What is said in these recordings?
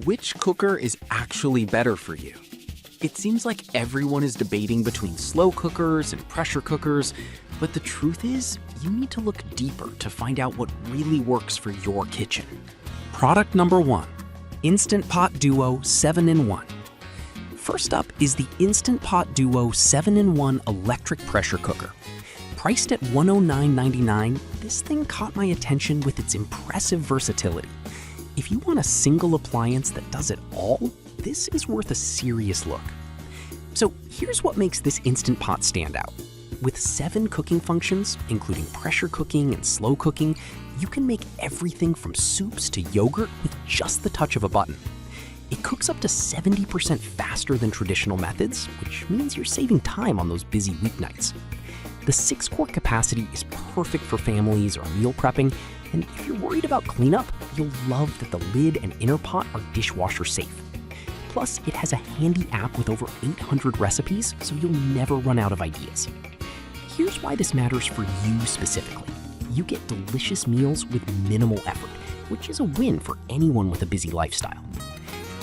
Which cooker is actually better for you? It seems like everyone is debating between slow cookers and pressure cookers, but the truth is, you need to look deeper to find out what really works for your kitchen. Product number 1, Instant Pot Duo 7-in-1. First up is the Instant Pot Duo 7-in-1 electric pressure cooker. Priced at $109.99, this thing caught my attention with its impressive versatility. If you want a single appliance that does it all, this is worth a serious look. So here's what makes this Instant Pot stand out. With 7 cooking functions, including pressure cooking and slow cooking, you can make everything from soups to yogurt with just the touch of a button. It cooks up to 70% faster than traditional methods, which means you're saving time on those busy weeknights. The 6-quart capacity is perfect for families or meal prepping, and if you're worried about cleanup, you'll love that the lid and inner pot are dishwasher safe. Plus, it has a handy app with over 800 recipes, so you'll never run out of ideas. Here's why this matters for you specifically. You get delicious meals with minimal effort, which is a win for anyone with a busy lifestyle.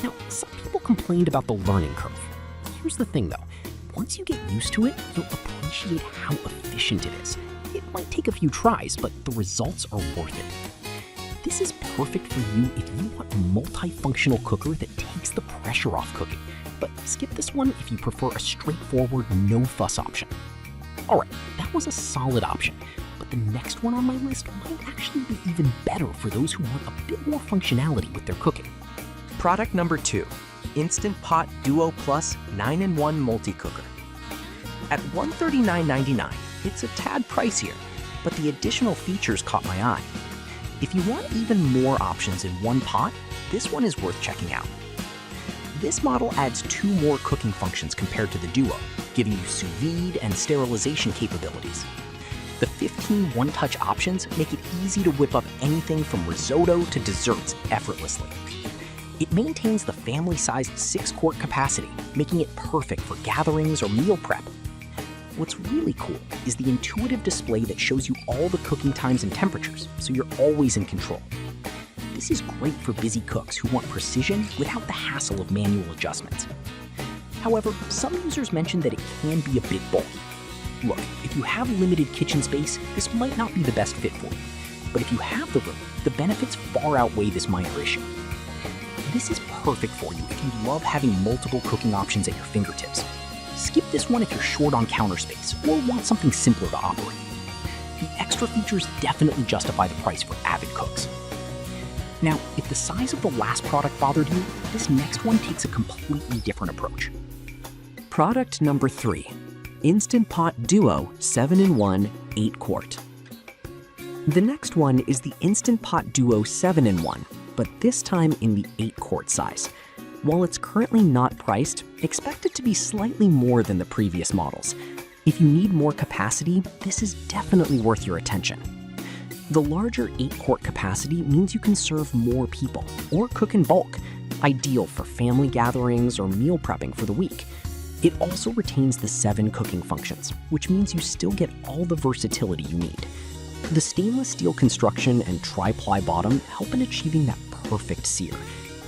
Now, some people complained about the learning curve. Here's the thing though, once you get used to it, you'll appreciate how efficient it is. It might take a few tries, but the results are worth it. This is perfect for you if you want a multifunctional cooker that takes the pressure off cooking, but skip this one if you prefer a straightforward, no-fuss option. Alright, that was a solid option, but the next one on my list might actually be even better for those who want a bit more functionality with their cooking. Product number 2, Instant Pot Duo Plus 9-in-1 Multi-Cooker. At $139.99, it's a tad pricier, but the additional features caught my eye. If you want even more options in one pot, this one is worth checking out. This model adds 2 more cooking functions compared to the Duo, giving you sous vide and sterilization capabilities. The 15 one-touch options make it easy to whip up anything from risotto to desserts effortlessly. It maintains the family-sized 6-quart capacity, making it perfect for gatherings or meal prep. What's really cool is the intuitive display that shows you all the cooking times and temperatures, so you're always in control. This is great for busy cooks who want precision without the hassle of manual adjustments. However, some users mentioned that it can be a bit bulky. Look, if you have limited kitchen space, this might not be the best fit for you. But if you have the room, the benefits far outweigh this minor issue. This is perfect for you if you love having multiple cooking options at your fingertips. Skip this one if you're short on counter space or want something simpler to operate. The extra features definitely justify the price for avid cooks. Now, if the size of the last product bothered you, this next one takes a completely different approach. Product number 3, Instant Pot Duo 7-in-1 8-quart. The next one is the Instant Pot Duo 7-in-1, but this time in the 8-quart size. While it's currently not priced, expect it to be slightly more than the previous models. If you need more capacity, this is definitely worth your attention. The larger 8-quart capacity means you can serve more people or cook in bulk, ideal for family gatherings or meal prepping for the week. It also retains the 7 cooking functions, which means you still get all the versatility you need. The stainless steel construction and tri-ply bottom help in achieving that perfect sear.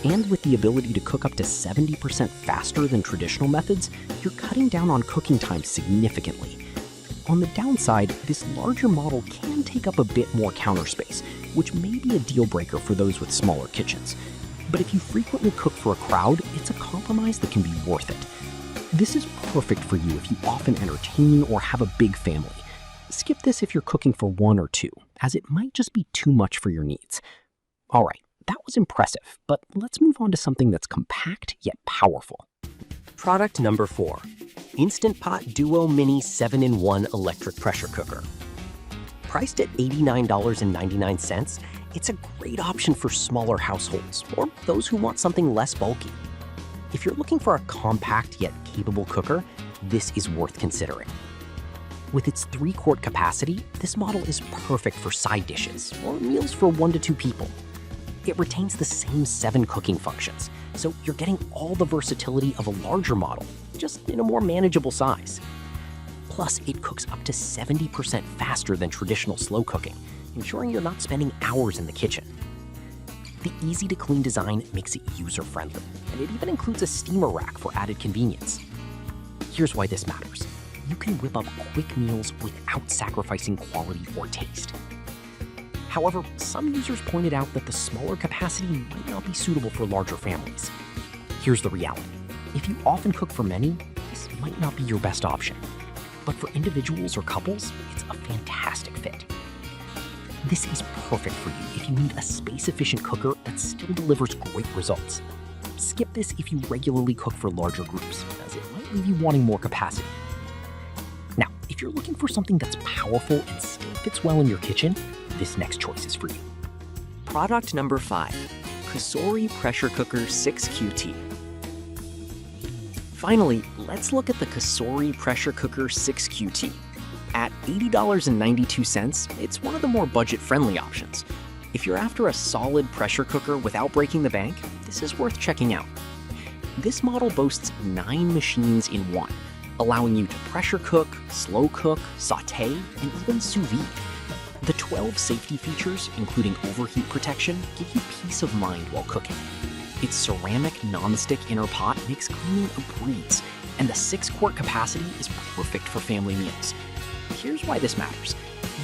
And with the ability to cook up to 70% faster than traditional methods, you're cutting down on cooking time significantly. On the downside, this larger model can take up a bit more counter space, which may be a deal breaker for those with smaller kitchens. But if you frequently cook for a crowd, it's a compromise that can be worth it. This is perfect for you if you often entertain or have a big family. Skip this if you're cooking for 1 or 2, as it might just be too much for your needs. Alright, that was impressive, but let's move on to something that's compact yet powerful. Product number 4, Instant Pot Duo Mini 7-in-1 Electric Pressure Cooker. Priced at $89.99, it's a great option for smaller households or those who want something less bulky. If you're looking for a compact yet capable cooker, this is worth considering. With its 3-quart capacity, this model is perfect for side dishes or meals for 1 to 2 people. It retains the same 7 cooking functions, so you're getting all the versatility of a larger model, just in a more manageable size. Plus, it cooks up to 70% faster than traditional slow cooking, ensuring you're not spending hours in the kitchen. The easy-to-clean design makes it user-friendly, and it even includes a steamer rack for added convenience. Here's why this matters. You can whip up quick meals without sacrificing quality or taste. However, some users pointed out that the smaller capacity might not be suitable for larger families. Here's the reality. If you often cook for many, this might not be your best option. But for individuals or couples, it's a fantastic fit. This is perfect for you if you need a space-efficient cooker that still delivers great results. Skip this if you regularly cook for larger groups, as it might leave you wanting more capacity. Now, if you're looking for something that's powerful and still fits well in your kitchen, this next choice is for you. Product number 5, Cosori Pressure Cooker 6QT. Finally, let's look at the Cosori Pressure Cooker 6QT. At $80.92, it's one of the more budget-friendly options. If you're after a solid pressure cooker without breaking the bank, this is worth checking out. This model boasts 9 machines in one, allowing you to pressure cook, slow cook, sauté, and even sous vide. The 12 safety features, including overheat protection, give you peace of mind while cooking. Its ceramic non-stick inner pot makes cleaning a breeze, and the 6-quart capacity is perfect for family meals. Here's why this matters.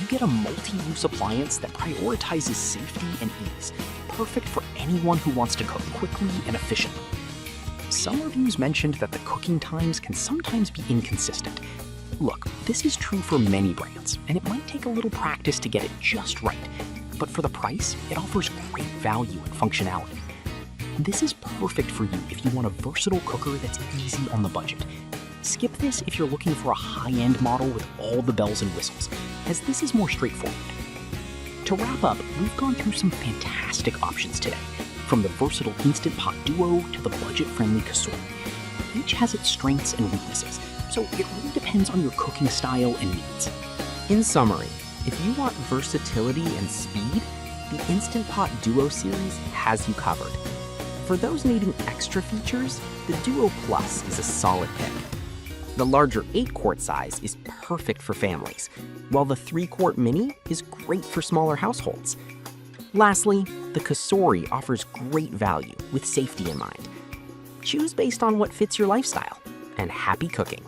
You get a multi-use appliance that prioritizes safety and ease, perfect for anyone who wants to cook quickly and efficiently. Some reviews mentioned that the cooking times can sometimes be inconsistent. Look, this is true for many brands, and it might take a little practice to get it just right. But for the price, it offers great value and functionality. This is perfect for you if you want a versatile cooker that's easy on the budget. Skip this if you're looking for a high-end model with all the bells and whistles, as this is more straightforward. To wrap up, we've gone through some fantastic options today, from the versatile Instant Pot Duo to the budget-friendly Cosori. Each has its strengths and weaknesses, so it really depends on your cooking style and needs. In summary, if you want versatility and speed, the Instant Pot Duo series has you covered. For those needing extra features, the Duo Plus is a solid pick. The larger 8-quart size is perfect for families, while the 3-quart mini is great for smaller households. Lastly, the Cosori offers great value with safety in mind. Choose based on what fits your lifestyle, and happy cooking.